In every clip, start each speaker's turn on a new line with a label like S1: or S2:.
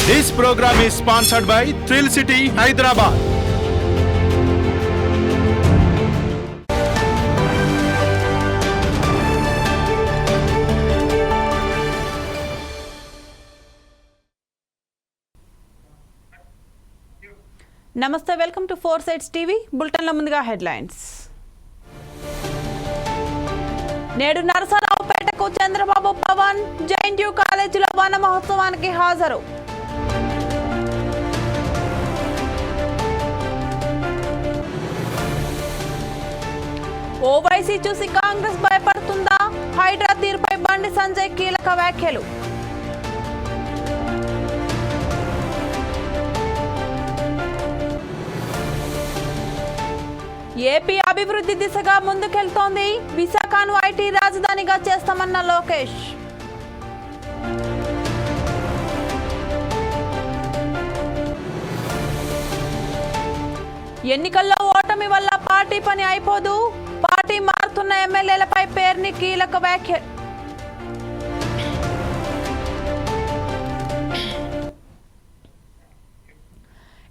S1: This program is sponsored by Thrill City, Hyderabad.
S2: నమస్తే, welcome to 4 Sides TV. బులెటిన్ల ముందుగా headlines. నేడు నరసరావుపేటకు Chandrababu Pawan JNTU కాలేజీలో వన మహోత్సవానికి హాజరు. ఓవైసీ చూసి కాంగ్రెస్ భయపడుతుందా? హైడ్రా తీరుపై బండి సంజయ్ కీలక వ్యాఖ్యలు. ఏపీ అభివృద్ధి దిశగా ముందుకెళ్తోంది. విశాఖను ఐటీ రాజధానిగా చేస్తామన్న లోకేష్. ఎన్నికల్లో ఓటమి వల్ల పార్టీ పని అయిపోదు. పార్టీ మారుతున్న ఎమ్మెల్యేలపై పేర్ని కీలక వ్యాఖ్య.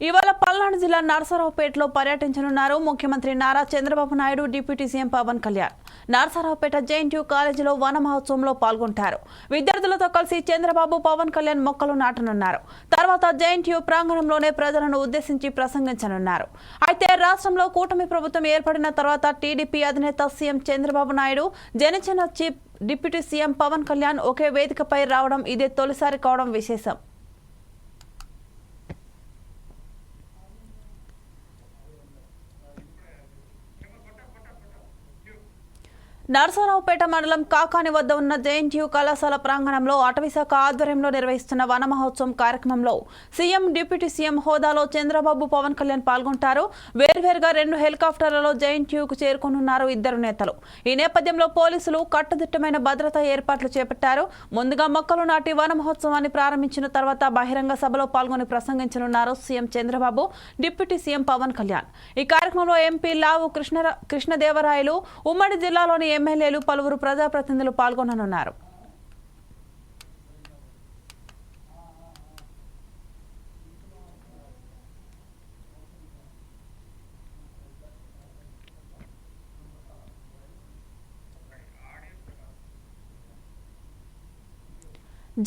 S2: ఇవాళ పల్నాడు జిల్లా నరసరావుపేటలో పర్యటించనున్నారు ముఖ్యమంత్రి Nara Chandrababu Naidu, deputy CM Pawan Kalyan. Narasaraopet JNTU కాలేజీలో వన మహోత్సవంలో పాల్గొంటారు. విద్యార్థులతో కలిసి చంద్రబాబు, పవన్ కళ్యాణ్ మొక్కలు నాటనున్నారు. తర్వాత జేఎన్టీయూ ప్రాంగణంలోనే ప్రజలను ఉద్దేశించి ప్రసంగించనున్నారు. అయితే రాష్ట్రంలో కూటమి ప్రభుత్వం ఏర్పడిన తర్వాత టీడీపీ అధినేత CM Chandrababu Naidu, Janasena chief deputy CM Pawan Kalyan ఒకే వేదికపై రావడం ఇదే తొలిసారి కావడం విశేషం. నరసరావుపేట మండలం కాకాని వద్ద ఉన్న జేఎన్టీయూ కళాశాల ప్రాంగణంలో అటవీశాఖ ఆధ్వర్యంలో నిర్వహిస్తున్న వన మహోత్సవం కార్యక్రమంలో సీఎం, డిప్యూటీ సీఎం హోదాలో చంద్రబాబు, పవన్ కళ్యాణ్ పాల్గొంటారు. వేర్వేరుగా 2 హెలికాప్టర్లలో జేఎన్టీయూకు చేరుకోనున్నారు ఇద్దరు నేతలు. ఈ నేపథ్యంలో పోలీసులు కట్టుదిట్టమైన భద్రతా ఏర్పాట్లు చేపట్టారు. ముందుగా మొక్కలు నాటి వన మహోత్సవాన్ని ప్రారంభించిన తర్వాత బహిరంగ సభలో పాల్గొని ప్రసంగించనున్నారు CM Chandrababu, deputy CM Pawan Kalyan. ఈ కార్యక్రమంలో ఎంపీ లావు కృష్ణదేవరాయలు, ఉమ్మడి జిల్లాలోని ఎమ్మెల్యేలు, పలువురు ప్రజాప్రతినిధులు పాల్గొననున్నారు.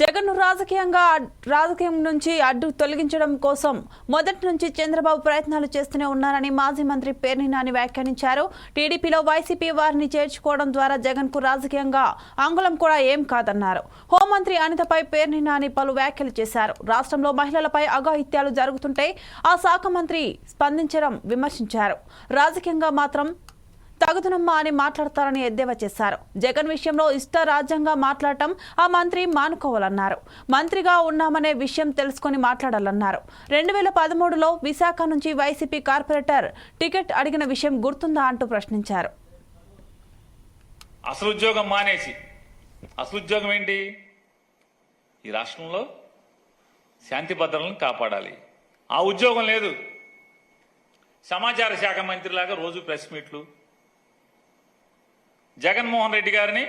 S2: జగన్ను రాజకీయం నుంచి అడ్డు తొలగించడం కోసం మొదటి నుంచి చంద్రబాబు ప్రయత్నాలు చేస్తూనే ఉన్నారని మాజీ మంత్రి పేర్ని నాని వ్యాఖ్యానించారు. టీడీపీలో వైసీపీ వారిని చేర్చుకోవడం ద్వారా జగన్కు రాజకీయంగా అంగుళం కూడా ఏం కాదన్నారు. హోంమంత్రి అనితపై పేర్ని నాని పలు వ్యాఖ్యలు చేశారు. రాష్ట్రంలో మహిళలపై అఘాయిత్యాలు జరుగుతుంటే ఆ శాఖ మంత్రి స్పందించడం విమర్శించారు. రాజకీయంగా మాత్రం తగుదనమ్మా అని మాట్లాడతారని ఎద్దేవా చేశారు. జగన్ విషయంలో రాజ్యంగా మాట్లాడటం ఆ మంత్రి మానుకోవాలన్నారు. మంత్రిగా ఉన్నామనే విషయం తెలుసుకుని మాట్లాడాలన్నారు. 2013లో విశాఖ నుంచి వైసీపీ కార్పొరేటర్ టికెట్ అడిగిన విషయం గుర్తుందా అంటూ ప్రశ్నించారు.
S3: అసలు ఉద్యోగం మానేసి అసలు ఉద్యోగం ఏంటి? ఈ రాష్ట్రంలో శాంతి భద్రతలను కాపాడాలి. ఆ ఉద్యోగం లేదు. సమాచార శాఖ మంత్రిలాగా రోజు ప్రెస్ మీట్లు. జగన్మోహన్ రెడ్డి గారిని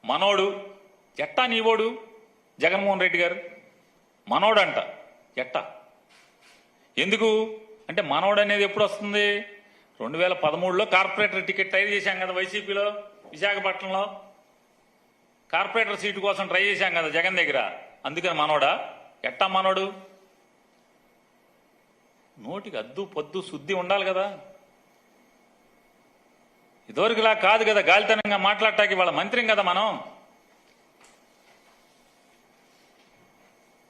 S3: మనోడు, ఎట్టా నీవోడు? జగన్మోహన్ రెడ్డి గారు మనోడంట. ఎట్టా? ఎందుకు అంటే మనోడు అనేది ఎప్పుడు వస్తుంది? 2013లో కార్పొరేటర్ టికెట్ ట్రై చేశాం కదా వైసీపీలో, విశాఖపట్నంలో కార్పొరేటర్ సీటు కోసం ట్రై చేశాం కదా జగన్ దగ్గర. అందుకని మనోడా? ఎట్టా మనోడు? నోటికి అద్దు పొద్దు శుద్ధి ఉండాలి కదా. ఇదివరకులా కాదు కదా గాలితనంగా మాట్లాడటానికి. వాళ్ళ మంత్రిం కదా మనం.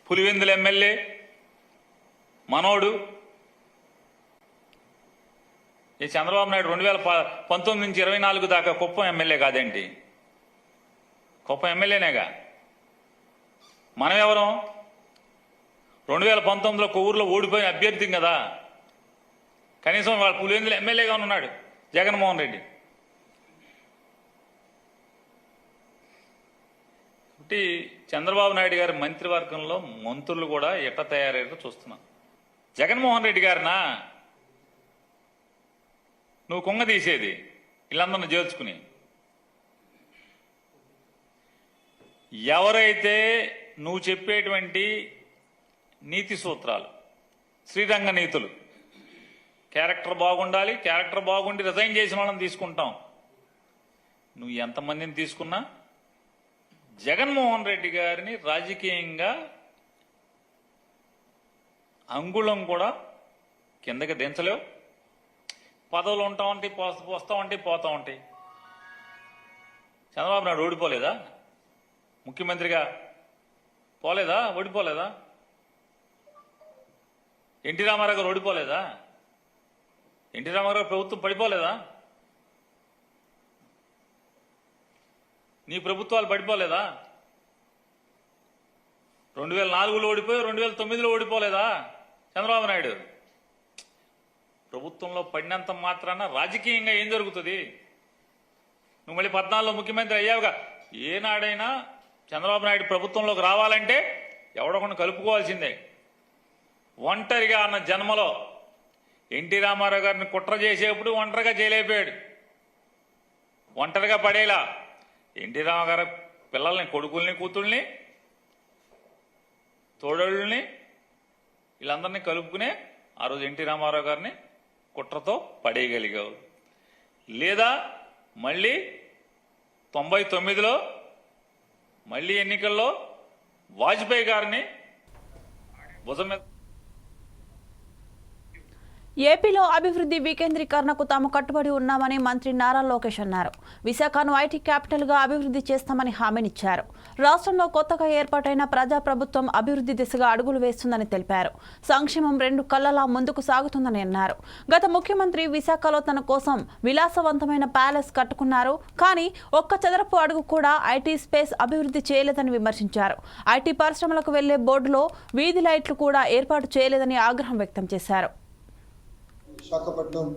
S3: పులివెందుల ఎమ్మెల్యే మనోడు. ఈ చంద్రబాబు నాయుడు 2019 నుంచి 24 దాకా కుప్పం ఎమ్మెల్యే కాదేంటి? కుప్పం ఎమ్మెల్యేనేగా. మనం ఎవరం? 2019లో కొవ్వూరులో ఓడిపోయిన అభ్యర్థి కదా. కనీసం వాళ్ళ పులివెందుల ఎమ్మెల్యేగా ఉన్నాడు జగన్మోహన్ రెడ్డి. చంద్రబాబు నాయుడు గారి మంత్రివర్గంలో మంత్రులు కూడా ఎట్లా తయారయ్యారో చూస్తున్నాం. జగన్మోహన్ రెడ్డి గారినా నువ్వు కొంగ తీసేది వీళ్ళందరిని చేర్చుకుని? ఎవరైతే నువ్వు చెప్పేటువంటి నీతి సూత్రాలు, శ్రీరంగ నీతులు. క్యారెక్టర్ బాగుండాలి, క్యారెక్టర్ బాగుండి రిజైన్ చేసిన వాళ్ళని తీసుకుంటాం. నువ్వు ఎంతమందిని తీసుకున్నా జగన్మోహన్ రెడ్డి గారిని రాజకీయంగా అంగుళం కూడా కిందకి దించలేవు. పదవులు ఉంటా ఉంటాయి, వస్తూ ఉంటాయి, పోతూ ఉంటాయి. చంద్రబాబు నాయుడు ఓడిపోలేదా? ముఖ్యమంత్రిగా పోలేదా? ఓడిపోలేదా? ఎన్టీ రామారావు గారు ఓడిపోలేదా? ఎన్టీ రామారావు ప్రభుత్వం పడిపోలేదా? నీ ప్రభుత్వాలు పడిపోలేదా? 2004లో ఓడిపోయి 2009లో ఓడిపోలేదా చంద్రబాబు నాయుడు? ప్రభుత్వంలో పడినంత మాత్రాన రాజకీయంగా ఏం జరుగుతుంది? నువ్వు మళ్ళీ 14లో ముఖ్యమంత్రి అయ్యావుగా. ఏనాడైనా చంద్రబాబు నాయుడు ప్రభుత్వంలోకి రావాలంటే ఎవడొకడు కలుపుకోవాల్సిందే. ఒంటరిగా అన్న జన్మలో ఎన్టీ రామారావు గారిని కుట్ర చేసేప్పుడు ఒంటరిగా చేయలేకపోయాడు. ఒంటరిగా పడేలా ఎన్టీ రామారావు గారి పిల్లల్ని, కొడుకుల్ని, కూతుళ్ళని, తోడళ్ళని వీళ్ళందరినీ కలుపుకునే ఆ రోజు ఎన్టీ రామారావు గారిని కుట్రతో పడేయగలిగావు. లేదా మళ్ళీ 99లో మళ్ళీ ఎన్నికల్లో వాజ్పేయి గారిని భుజం మీద.
S2: ఏపీలో అభివృద్ధి వికేంద్రీకరణకు తాము కట్టుబడి ఉన్నామని మంత్రి నారా లోకేష్ అన్నారు. విశాఖను ఐటీ క్యాపిటల్గా అభివృద్ధి చేస్తామని హామీనిచ్చారు. రాష్ట్రంలో కొత్తగా ఏర్పాటైన ప్రజాప్రభుత్వం అభివృద్ధి దిశగా అడుగులు వేస్తుందని తెలిపారు. సంక్షేమం 2 కళ్లలా ముందుకు సాగుతుందని అన్నారు. గత ముఖ్యమంత్రి విశాఖలో తన కోసం విలాసవంతమైన ప్యాలెస్ కట్టుకున్నారు. కానీ ఒక్క చదరపు అడుగు కూడా ఐటీ స్పేస్ అభివృద్ధి చేయలేదని విమర్శించారు. ఐటీ పరిశ్రమలకు వెళ్లే బోర్డులో వీధి లైట్లు కూడా ఏర్పాటు చేయలేదని ఆగ్రహం వ్యక్తం చేశారు.
S4: Visakhapatnam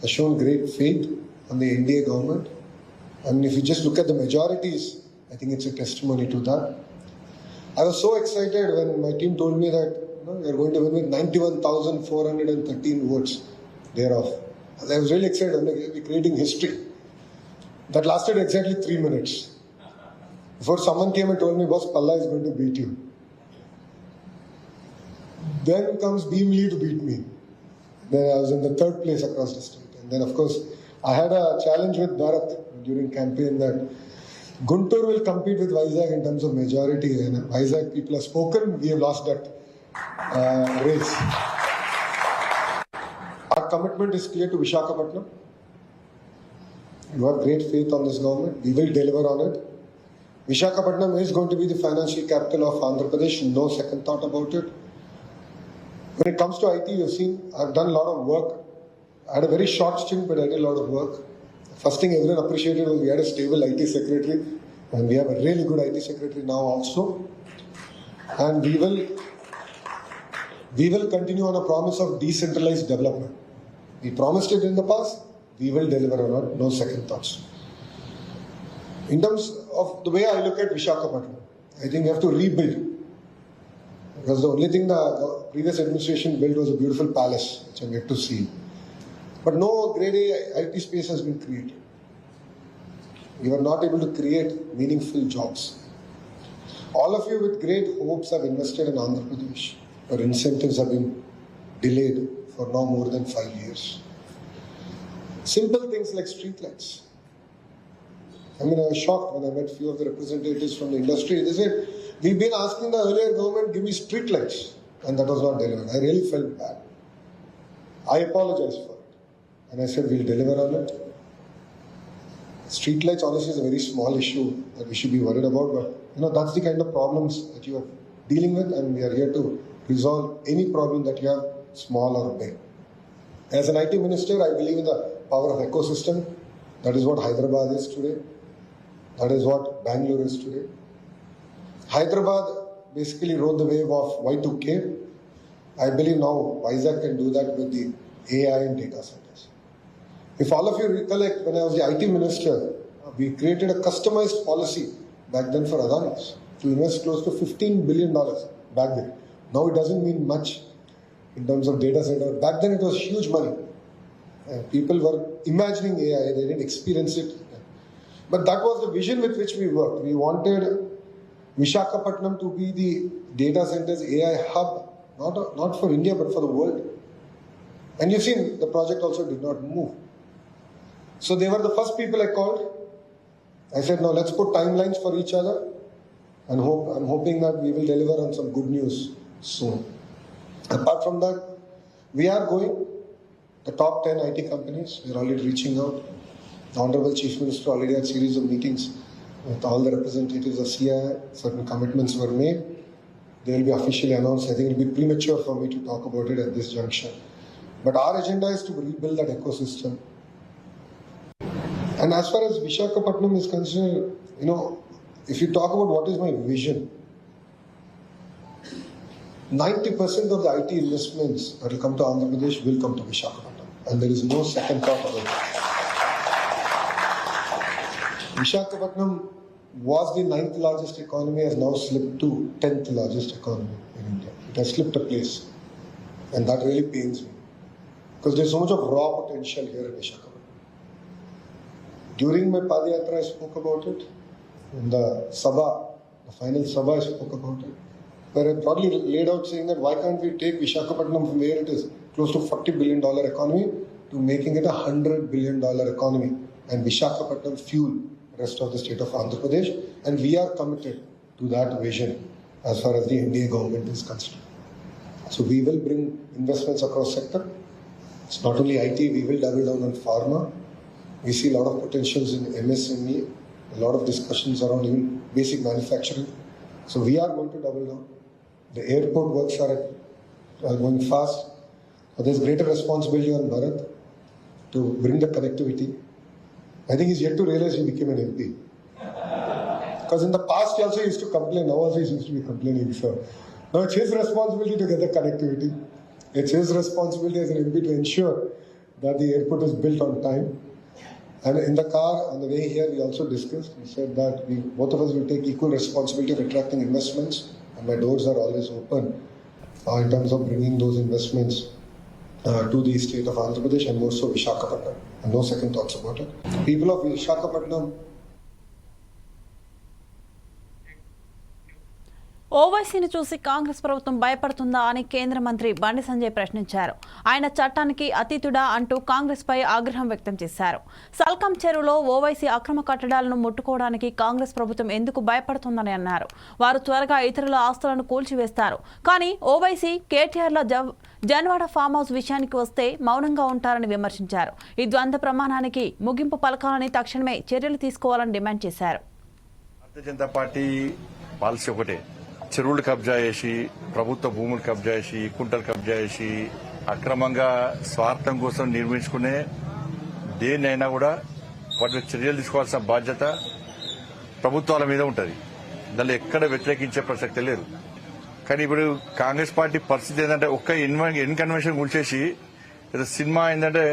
S4: has shown great faith on the NDA government, and if you just look at the majorities, I think it's a testimony to that. I was so excited when my team told me that we are going to win with 91,413 votes thereof. I was really excited. We're creating history. That lasted exactly 3 minutes before someone came and told me, "Boss, Palla is going to beat you." Then comes Beam Lee to beat me. Then I was in the 3rd place across the state. And then, of course, I had a challenge with Bharat during campaign that Guntur will compete with Vizag in terms of majority. And Vizag people have spoken. We have lost that race. Our commitment is clear to Visakhapatnam. You have great faith on this government. We will deliver on it. Visakhapatnam is going to be the financial capital of Andhra Pradesh. No second thought about it. When it comes to IT, you've seen I've done a lot of work. I had a very short stint, but I did a lot of work. First thing everyone appreciated was we had a stable IT secretary, and we have a really good IT secretary now also. And we will continue on a promise of decentralized development. We promised it in the past. We will deliver on it. No second thoughts. In terms of the way I look at Visakhapatnam, I think we have to rebuild. Because the only thing the previous administration built was a beautiful palace, which I'm yet to see. But no grade A IT space has been created. We were not able to create meaningful jobs. All of you with great hopes have invested in Andhra Pradesh. Your incentives have been delayed for now more than 5 years. Simple things like street lights. I was shocked when I met few of the representatives from the industry. They said, "We've been asking the earlier government, give me street lights," and that was not delivered. I really felt bad. I apologized for it, and I said we'll deliver on it. Street lights honestly is a very small issue that we should be worried about, but that's the kind of problems that you are dealing with, and we are here to resolve any problem that you have, small or big. As an IT minister, I believe in the power of ecosystem. That is what Hyderabad is today. That is what Bangalore is today. Hyderabad basically rode the wave of Y2K. I believe now Vizag can do that with the AI and data centers. If all of you recollect, when I was the IT minister, we created a customized policy back then for Adanis to invest close to $15 billion back then. Now it doesn't mean much in terms of data center. Back then it was huge money. And people were imagining AI, they didn't experience it. But that was the vision with which we worked. We wanted Visakhapatnam to be the data centers AI hub, not for India but for the world. And you've seen the project also did not move. So they were the first people I called. I said, now let's put timelines for each other, and I'm hoping that we will deliver on some good news soon. Apart from that, we are going the top 10 IT companies. We're already reaching out. The Honorable Chief Minister already had a series of meetings with all the representatives of CI. Certain commitments were made. They will be officially announced. I think it will be premature for me to talk about it at this juncture. But our agenda is to rebuild that ecosystem. And as far as Visakhapatnam is concerned, if you talk about what is my vision, 90% of the IT investments that will come to Andhra Pradesh will come to Visakhapatnam. And there is no second thought about it. Visakhapatnam was the 9th largest economy, has now slipped to 10th largest economy in India. It has slipped a place. And that really pains me. Because there's so much of raw potential here in Visakhapatnam. During my Padayatra, I spoke about it. In the Sabha, the final Sabha, I spoke about it. Where I broadly laid out saying that why can't we take Visakhapatnam from where it is, close to $40 billion economy, to making it a $100 billion economy. And Visakhapatnam fuel the rest of the state of Andhra Pradesh. And we are committed to that vision as far as the NDA government is concerned. So we will bring investments across sector. It's not only IT, we will double down on pharma. We see a lot of potentials in MSME, a lot of discussions around even basic manufacturing. So we are going to double down. The airport works are going fast. But there's greater responsibility on Bharat to bring the connectivity. I think he's yet to realize he became an MP. Because in the past he also used to complain, now also he seems to be complaining. So now it's his responsibility to get the connectivity. It's his responsibility as an MP to ensure that the airport is built on time. And in the car, on the way here, we also discussed, we said that both of us will take equal responsibility of attracting investments, and my doors are always open in terms of bringing those investments to the state of Andhra Pradesh and more so Visakhapatnam. And no second thoughts about it. People of Visakhapatnam.
S2: ఓవైసీని చూసి కాంగ్రెస్ ప్రభుత్వం భయపడుతుందా అని కేంద్ర మంత్రి బండి సంజయ్ ప్రశ్నించారు. ఆయన చట్టానికి అతీతుడా అంటూ కాంగ్రెస్ పై ఆగ్రహం వ్యక్తం చేశారు. సల్కం చెరువులో ఓవైసీ అక్రమ కట్టడాలను ముట్టుకోవడానికి కాంగ్రెస్ ప్రభుత్వం ఎందుకు భయపడుతుందని అన్నారు. వారు త్వరగా ఇతరుల ఆస్తులను కూల్చివేస్తారు. కానీ ఓవైసీ కేటీఆర్ల జన్వాడ ఫామ్ హౌస్ విషయానికి వస్తే మౌనంగా ఉంటారని విమర్శించారు. ఈ ద్వంద్వ ప్రమాణానికి ముగింపు పలకాలని తక్షణమే చర్యలు తీసుకోవాలని డిమాండ్ చేశారు.
S5: భారతీయ జనతా పార్టీ పాలసీ ఒకటే, చెరువులు కబ్జా చేసి, ప్రభుత్వ భూములు కబ్జా చేసి, కుంటలు కబ్జా చేసి, అక్రమంగా స్వార్థం కోసం నిర్మించుకునే దేన్నైనా కూడా వాటి చర్యలు తీసుకోవాల్సిన బాధ్యత ప్రభుత్వాల మీద ఉంటుంది. దానిలో ఎక్కడ వ్యతిరేకించే ప్రసక్తి లేదు. కానీ ఇప్పుడు కాంగ్రెస్ పార్టీ పరిస్థితి ఏంటంటే ఒక్క ఇన్కన్వెన్షన్ కూల్చేసి ఏదో సినిమా ఏంటంటే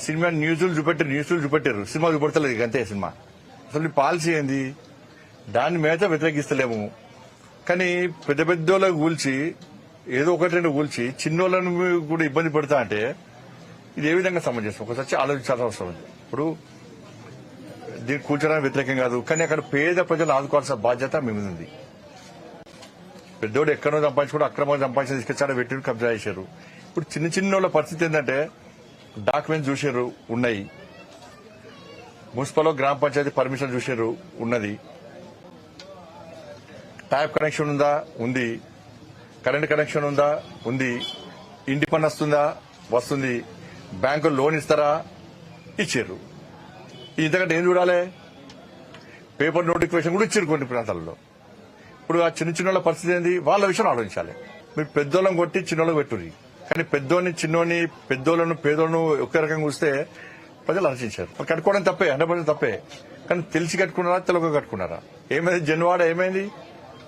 S5: సినిమా న్యూస్లు చూపెట్టారు, సినిమా చూపెడతలేదు. అంతే సినిమా. అసలు పాలసీ ఏంది? దాని మీద వ్యతిరేకిస్తలేము. కానీ పెద్ద పెద్దోళ్ళకు కూల్చి ఏదో ఒకటి రెండు కూల్చి చిన్నోళ్ళను కూడా ఇబ్బంది పెడతా అంటే ఇది ఏ విధంగా సమంజసం? ఒకసారి ఆలోచించాల్సిన అవసరం ఉంది. ఇప్పుడు దీన్ని కూల్చడానికి వ్యతిరేకం కాదు, కానీ అక్కడ పేద ప్రజలు ఆదుకోవాల్సిన బాధ్యత మీ మీద ఉంది. పెద్దోడు ఎక్కడో సంపాదించుకుంటూ అక్రమంగా సంపాదించి తీసుకొచ్చాడు, వెట్టి కబ్జా చేశారు. ఇప్పుడు చిన్న చిన్నోళ్ళ పరిస్థితి ఏంటంటే డాక్యుమెంట్స్ చూసారు, ఉన్నాయి. మున్సిపల్ గ్రామ పంచాయతీ పర్మిషన్ చూసారు, ఉన్నది. ట్యాప్ కనెక్షన్ ఉందా? ఉంది. కరెంట్ కనెక్షన్ ఉందా? ఉంది. ఇంటి పన్ను వస్తుంది. బ్యాంకులు లోన్ ఇస్తారా? ఇచ్చారు. ఇంతకంటే ఏం చూడాలి? పేపర్ నోటిఫికేషన్ కూడా ఇచ్చారు కొన్ని ప్రాంతాలలో. ఇప్పుడు ఆ చిన్న చిన్నోళ్ళ పరిస్థితి ఏంది? వాళ్ళ విషయం ఆలోచించాలి. మీరు పెద్దోళ్ళని కొట్టి చిన్నోళ్ళకి పెట్టుర్రి, కానీ పెద్దోని చిన్నోని పెద్దోళ్ళను పేదోళ్ళను ఒకే రకంగా చూస్తే ప్రజలు ఆలోచించారు. కట్టుకోవడం తప్పే, 100% తప్పే. కానీ తెలిసి కట్టుకున్నారా, తెలుగు కట్టుకున్నారా? ఏమైంది? జన్వాడ ఏమైంది?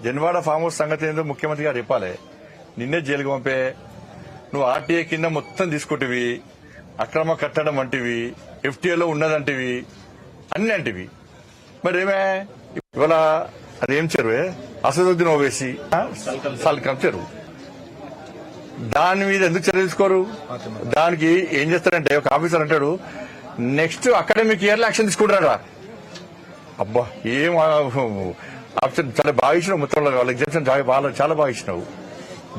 S5: జన్వాడ ఫామ్ హౌస్ సంగతి ఏందో ముఖ్యమంత్రి గారు చెప్పాలి. నిన్నే జైలుకు పంపే, నువ్వు ఆర్టీఏ కింద మొత్తం తీసుకుంటేవి, అక్రమ కట్టడం అంటివి, ఎఫ్టీఏలో ఉన్నదంటివి, అన్ని అంటివి. మరి ఏమే ఇవాళ అదేం చెరువే? అసదుద్దీన్ ఓవైసీ సల్కం చెరువు. దాని మీద ఎందుకు చర్య తీసుకోరు? దానికి ఏం చేస్తారంటే ఒక ఆఫీసర్ అంటాడు, నెక్స్ట్ అకాడమిక్ ఇయర్ లో యాక్షన్ తీసుకుంటారా? అబ్బా, ఏం ఆప్షన్ చాలా బాగా ఇచ్చినావు, మొత్తం వాళ్ళ ఎగ్జామ్షన్ చాలా బాగా ఇచ్చినావు.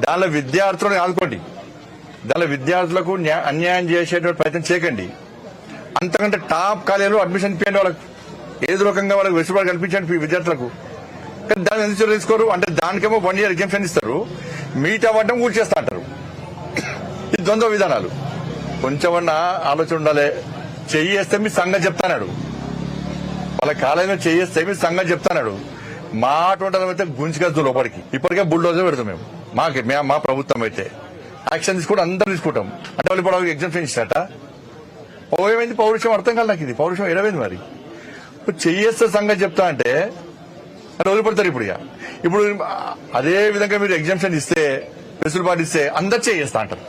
S5: దానిలో విద్యార్థులను ఆదుకోండి, దానిలో విద్యార్థులకు అన్యాయం చేసేటువంటి ప్రయత్నం చేయకండి. అంతకంటే టాప్ కాలేజీలో అడ్మిషన్ ఇప్పించండి, వాళ్ళకి ఏదో రకంగా వాళ్ళకి వెసులుబాటు కల్పించండి విద్యార్థులకు. కానీ దాన్ని ఎందుకు తీసుకోరు అంటే దానికేమో 1 year ఎగ్జామ్షన్ ఇస్తారు, మిగతా వాటం కూర్చేస్తా అంటారు. ఇది ద్వంద్వ విధానాలు. కొంచెమన్నా ఆలోచన ఉండాలి. చెయ్యేస్తే మీ సంగతి చెప్తానాడు, వాళ్ళ కాలేజీలో చెయ్యేస్తే మీ సంగతి చెప్తానాడు. మా అటువంటి అయితే గుంజుకొద్దు లోపలికి. ఇప్పటికే బుల్డోజర్ పెడతాం మేము, మా ప్రభుత్వం అయితే యాక్షన్ తీసుకుంటాం, అందరూ తీసుకుంటాం. అంటే వాళ్ళు ఇప్పుడు ఎగ్జామ్షన్ ఇస్తారట. ఏమైంది పౌరుషం? అర్థం కాదు నాకు. ఇది పౌరుషం ఎడమైంది. మరి చెయ్యేస్తే సంగతి చెప్తా అంటే అని వదిలిపెడతారు. ఇప్పుడు అదే విధంగా మీరు ఎగ్జామ్షన్ ఇస్తే, వెసులుబాటు ఇస్తే అందరు చేయేస్తా అంటారు.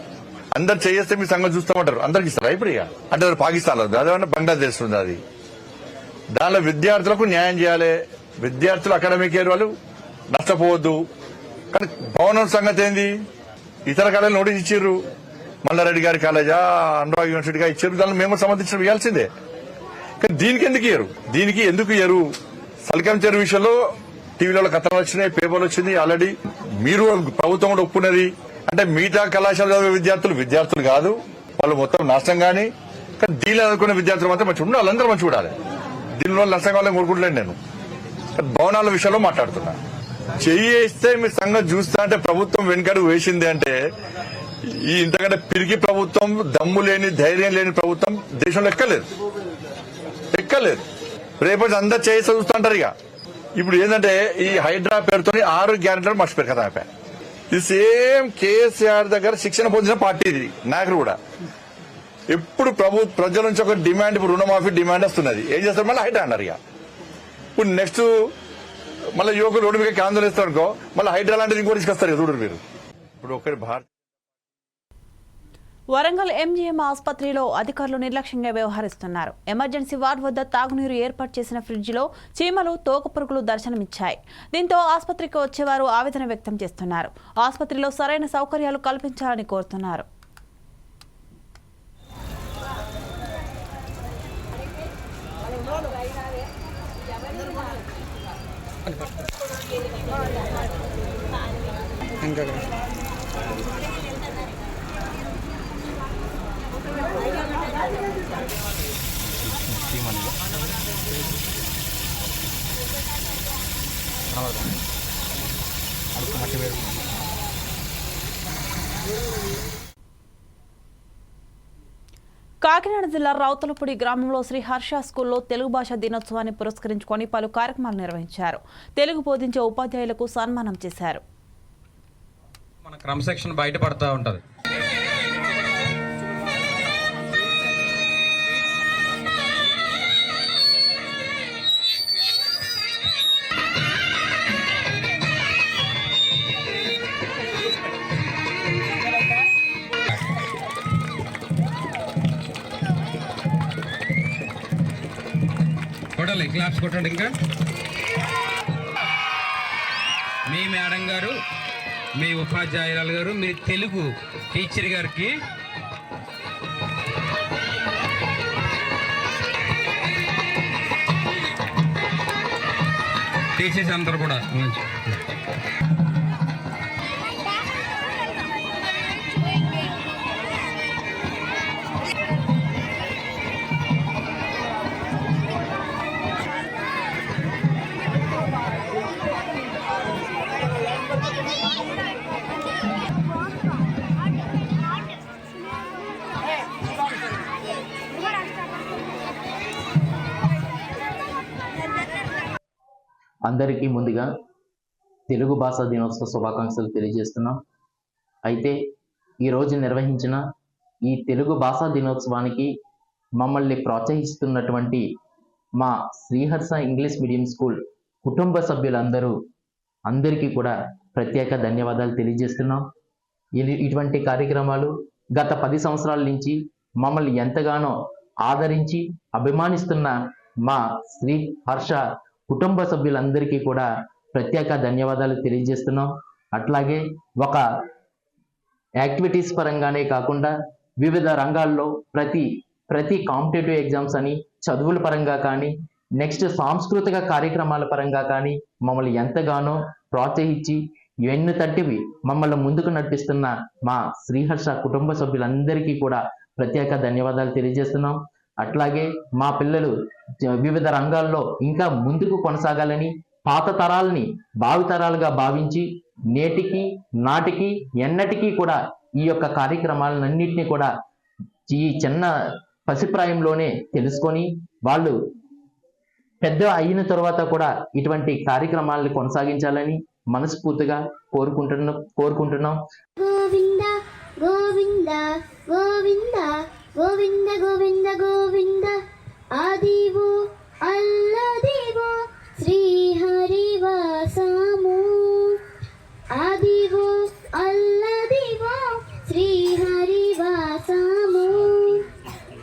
S5: అందరు చేయేస్తే మీ సంగతి చూస్తామంటారు. అందరికి ఇస్తారా ఇప్పుడు? అంటే పాకిస్తాన్ అదేమన్నా బంగ్లాదేశ్ ఉంది. అది దానిలో విద్యార్థులకు న్యాయం చేయాలి. విద్యార్థులు అకాడమిక్ ఇయర్ వాళ్ళు నష్టపోవద్దు. కానీ భవనం సంగతి ఏంది? ఇతర కాలేజీలు నోటీస్ ఇచ్చారు. మల్లారెడ్డి గారి కాలేజా, అనురాగ్ యూనివర్సిటీగా ఇచ్చారు. దానిలో మేము సంబంధించిన ఇవ్వాల్సిందే. కానీ దీనికి ఎందుకు ఇయ్యరు? సల్కం చెరువు విషయంలో టీవీలలో కథలు వచ్చినాయి, పేపర్లు వచ్చింది. ఆల్రెడీ మీరు ప్రభుత్వం కూడా ఒప్పుకున్నది. అంటే మిగతా కళాశాల చదివే విద్యార్థులు కాదు, వాళ్ళు మొత్తం నాశనం. కానీ దీనిలో చదువుకునే విద్యార్థులు మాత్రం మంచిగా ఉండాలి, వాళ్ళందరూ మంచిగా ఉండాలి. దీనిలో నష్టం కావాలని కోరుకుంటలేను నేను. భవనాల విషయంలో మాట్లాడుతున్నా. చెయ్యిస్తే మీ సంగతి చూస్తా అంటే ప్రభుత్వం వెనుకడుగు వేసింది అంటే ఈ ఇంతకంటే పిరికి ప్రభుత్వం, దమ్ము లేని, ధైర్యం లేని ప్రభుత్వం దేశంలో ఎక్కలేదు. రేపటి అందరు చేసి చూస్తూ అంటారు. ఇప్పుడు ఏంటంటే ఈ హైడ్రా పేరుతో 6 గ్యారెంటీలు మర్చిపోయారు కదా. ఇది సేమ్ కేసీఆర్ దగ్గర శిక్షణ పొందిన పార్టీ ఇది. నాయకులు కూడా ఎప్పుడు ప్రజల నుంచి ఒక డిమాండ్, ఇప్పుడు రుణమాఫీ డిమాండ్ వస్తున్నది. ఏం చేస్తారు? మళ్ళీ హైడ్రా అన్నారు. ఇప్పుడు నెక్స్ట్ మళ్ళీ యువకులు రోడ్డు మీద ఆందోళన ఇస్తారు అనుకో, మళ్ళీ హైడ్రా లాంటిది ఇంకో తీసుకొస్తారు కదా. చూడరు మీరు. ఇప్పుడు ఒకరి భారత్
S2: వరంగల్ ఎంజీఎం ఆసుపత్రిలో అధికారులు నిర్లక్ష్యంగా వ్యవహరిస్తున్నారు. ఎమర్జెన్సీ వార్డు వద్ద తాగునీరు ఏర్పాటు చేసిన ఫ్రిడ్జ్లో చీమలు, తోకపురుగులు దర్శనమిచ్చాయి. దీంతో ఆసుపత్రికి వచ్చేవారు ఆవేదన వ్యక్తం చేస్తున్నారు. ఆసుపత్రిలో సరైన సౌకర్యాలు కల్పించాలని కోరుతున్నారు. కాకినాడ జిల్లా రౌతలపూడి గ్రామంలో శ్రీ హర్ష స్కూల్లో తెలుగు భాషా దినోత్సవాన్ని పురస్కరించుకొని పలు కార్యక్రమాలు నిర్వహించారు. తెలుగు బోధించే ఉపాధ్యాయులకు సన్మానం చేశారు.
S6: మన క్రమశిక్షణ బయటపడతా ఉంటది. క్లాప్స్ కొట్టండి. ఇంకా మీ మేడం గారు, మీ ఉపాధ్యాయురాలు గారు, మీ తెలుగు టీచర్ గారికి టీచర్స్ అందరూ కూడా
S7: అందరికీ ముందుగా తెలుగు భాషా దినోత్సవ శుభాకాంక్షలు తెలియజేస్తున్నాం. అయితే ఈరోజు నిర్వహించిన ఈ తెలుగు భాషా దినోత్సవానికి మమ్మల్ని ప్రోత్సహిస్తున్నటువంటి మా శ్రీహర్ష ఇంగ్లీష్ మీడియం స్కూల్ కుటుంబ అందరికీ కూడా ప్రత్యేక ధన్యవాదాలు తెలియజేస్తున్నాం. ఇటువంటి కార్యక్రమాలు గత 10 సంవత్సరాల నుంచి మమ్మల్ని ఎంతగానో ఆదరించి అభిమానిస్తున్న మా శ్రీహర్ష కుటుంబ సభ్యులందరికీ కూడా ప్రత్యేక ధన్యవాదాలు తెలియజేస్తున్నాం. అట్లాగే ఒక యాక్టివిటీస్ పరంగానే కాకుండా వివిధ రంగాల్లో ప్రతి కాంపిటేటివ్ ఎగ్జామ్స్ అని, చదువుల పరంగా కానీ, నెక్స్ట్ సాంస్కృతిక కార్యక్రమాల పరంగా కానీ మమ్మల్ని ఎంతగానో ప్రోత్సహించి వెన్ను తట్టివి మమ్మల్ని ముందుకు నడిపిస్తున్న మా శ్రీహర్ష కుటుంబ సభ్యులందరికీ కూడా ప్రత్యేక ధన్యవాదాలు తెలియజేస్తున్నాం. అట్లాగే మా పిల్లలు వివిధ రంగాల్లో ఇంకా ముందుకు కొనసాగాలని, పాత తరాలని భావితరాలుగా భావించి నేటికి నాటికి ఎన్నటికీ కూడా ఈ యొక్క కార్యక్రమాలన్నింటినీ కూడా ఈ చిన్న పసిప్రాయంలోనే తెలుసుకొని వాళ్ళు పెద్ద అయిన తర్వాత కూడా ఇటువంటి కార్యక్రమాలను కొనసాగించాలని మనస్ఫూర్తిగా కోరుకుంటున్నాం.
S8: గోవింద గోవింద గోవింద గోవింద గోవింద గోవింద ఆదివో అల్లదివో శ్రీహరివాసము ఆదివో అల్లదివో శ్రీహరివాసము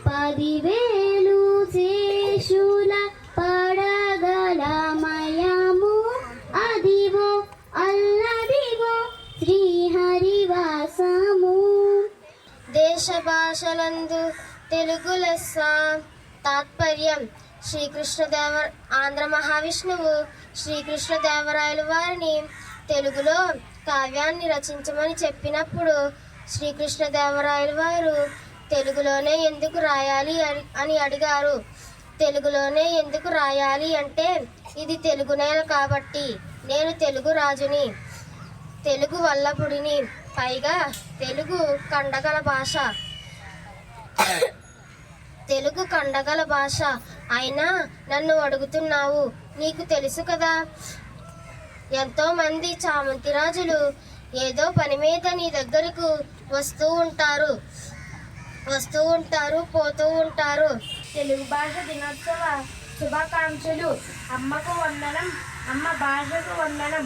S8: 10,000 శేషుల పడగలమయము ఆదివో అల్లదివో శ్రీహరివాసము. దేశ భాషలందు తెలుగు లెస్స. తాత్పర్యం: ఆంధ్ర మహావిష్ణువు శ్రీకృష్ణదేవరాయలు వారిని తెలుగులో కావ్యాన్ని రచించమని చెప్పినప్పుడు శ్రీకృష్ణదేవరాయలు వారు తెలుగులోనే ఎందుకు రాయాలి అని అడిగారు. తెలుగులోనే ఎందుకు రాయాలి అంటే, ఇది తెలుగు నేల కాబట్టి, నేను తెలుగు రాజుని, తెలుగు వల్లభుడిని, పైగా తెలుగు కండగల భాష, తెలుగు కండగల భాష అయినా నన్ను అడుగుతున్నావు. నీకు తెలుసు కదా, ఎంతో మంది చామంతి రాజులు ఏదో పని మీద నీ దగ్గరకు వస్తూ ఉంటారు, పోతూ ఉంటారు.
S9: తెలుగు భాష దినోత్సవ శుభాకాంక్షలు. అమ్మకు వందనం, అమ్మ భాషకు వందనం.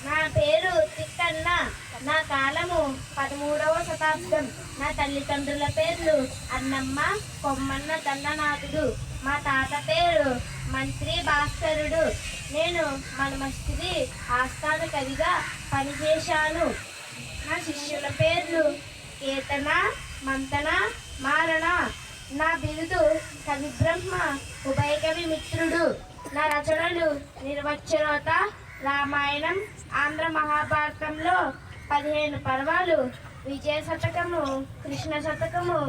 S9: నా పేరు తిక్కన్న. నా కాలము 13వ శతాబ్దం. నా తల్లిదండ్రుల పేర్లు అన్నమ్మ, కొమ్మన్న దండనాథుడు. మా తాత పేరు మంత్రి భాస్కరుడు. నేను మనమస్తిది ఆస్థాన కవిగా పనిచేశాను. నా శిష్యుల పేర్లు కేతన, మంతన, మారణ. నా బిరుదు కవి బ్రహ్మ, ఉభయకవి మిత్రుడు. నా రచనలు నిర్వచనోత, రామాయణం, ఆంధ్ర మహాభారతంలో 15 పర్వాలు, విజయ శతకము, కృష్ణ శతకము,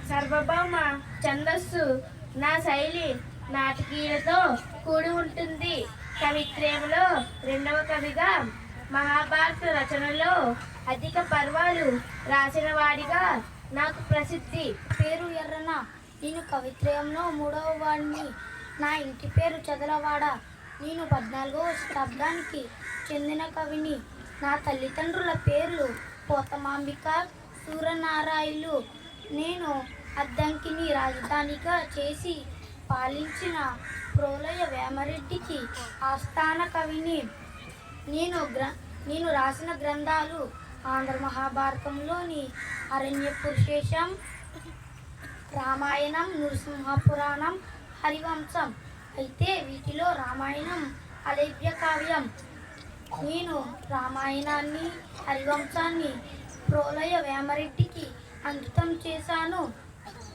S9: సార్వభౌమ ఛందస్సు. నా శైలి నాటకీయులతో కూడి ఉంటుంది. కవిత్రయంలో 2వ కవిగా, మహాభారత రచనలో అధిక పర్వాలు రాసిన వాడిగా నాకు ప్రసిద్ధి.
S8: పేరు ఎర్రన. నేను కవిత్రయంలో 3వ వాడిని. నా ఇంటి పేరు చదలవాడ. నేను 14వ శతాబ్దానికి చెందిన కవిని. నా తల్లిదండ్రుల పేర్లు పోతమాంబిక, సూర్యనారాయణులు. నేను అద్దంకిని రాజధానిగా చేసి పాలించిన ప్రోలయ వేమరెడ్డికి ఆస్థాన కవిని. నేను రాసిన గ్రంథాలు ఆంధ్ర మహాభారతంలోని అరణ్య పురుషేశం, రామాయణం, నృసింహపురాణం, హరివంశం. అయితే వీటిలో రామాయణం అలభ్య కావ్యం. నేను రామాయణాన్ని, హరివంశాన్ని ప్రోలయ వేమరెడ్డికి అంకితం చేశాను.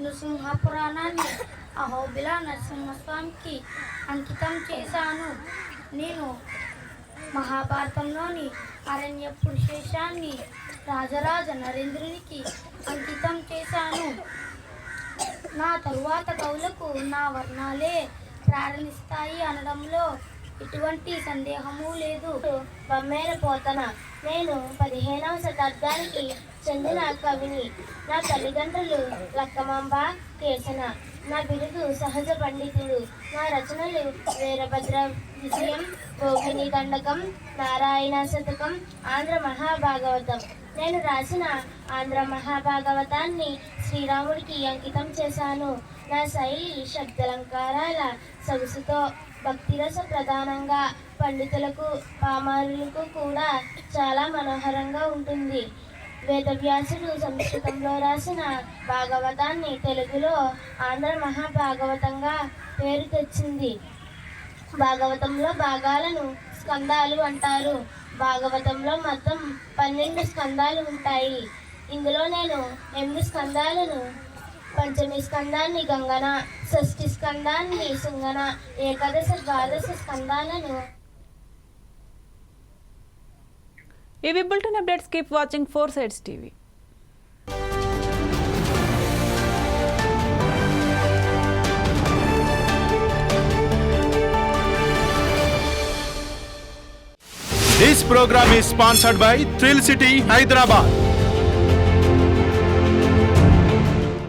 S8: నృసింహపురాణాన్ని అహోబిల నరసింహస్వామికి అంకితం చేశాను. నేను మహాభారతంలోని అరణ్య పురుషేశాన్ని రాజరాజ నరేంద్రునికి అంకితం చేశాను. నా తరువాత కవులకు నా వర్ణాలే ప్రేరణిస్తాయి అనడంలో ఎటువంటి సందేహము లేదు. బొమ్మేల పోతన. నేను 15వ శతాబ్దానికి చెందిన కవిని. నా తల్లిదండ్రులు లక్కమాంబ, కేసన. నా బిరుదు సహజ పండితుడు. నా రచనలు వీరభద్ర విజయం, భోగిని దండకం, నారాయణ శతకం, ఆంధ్ర మహాభాగవతం. నేను రాసిన ఆంధ్ర మహాభాగవతాన్ని శ్రీరాముడికి అంకితం చేశాను. నా శైలి శబ్దాలంకారాల సొగసుతో భక్తిరస ప్రధానంగా పండితులకు, పామరులకు కూడా చాలా మనోహరంగా ఉంటుంది. వేదవ్యాసుడు సంస్కృతంలో రాసిన భాగవతాన్ని తెలుగులో ఆంధ్ర మహాభాగవతంగా పేరు తెచ్చింది. భాగవతంలో భాగాలను స్కందాలు అంటారు. భాగవతంలో మొత్తం 12 స్కందాలు ఉంటాయి. ఇందులో నేను 8 స్కందాలను పంచమి స్కందాన్ని గంగన, షష్ఠి స్కందాన్ని శృంగన, ఏకాదశ ద్వాదశ స్కందాలను.
S2: ఇవి bulletin updates. Keep watching 4 Sides TV.
S1: This program is sponsored by Thrill City, Hyderabad.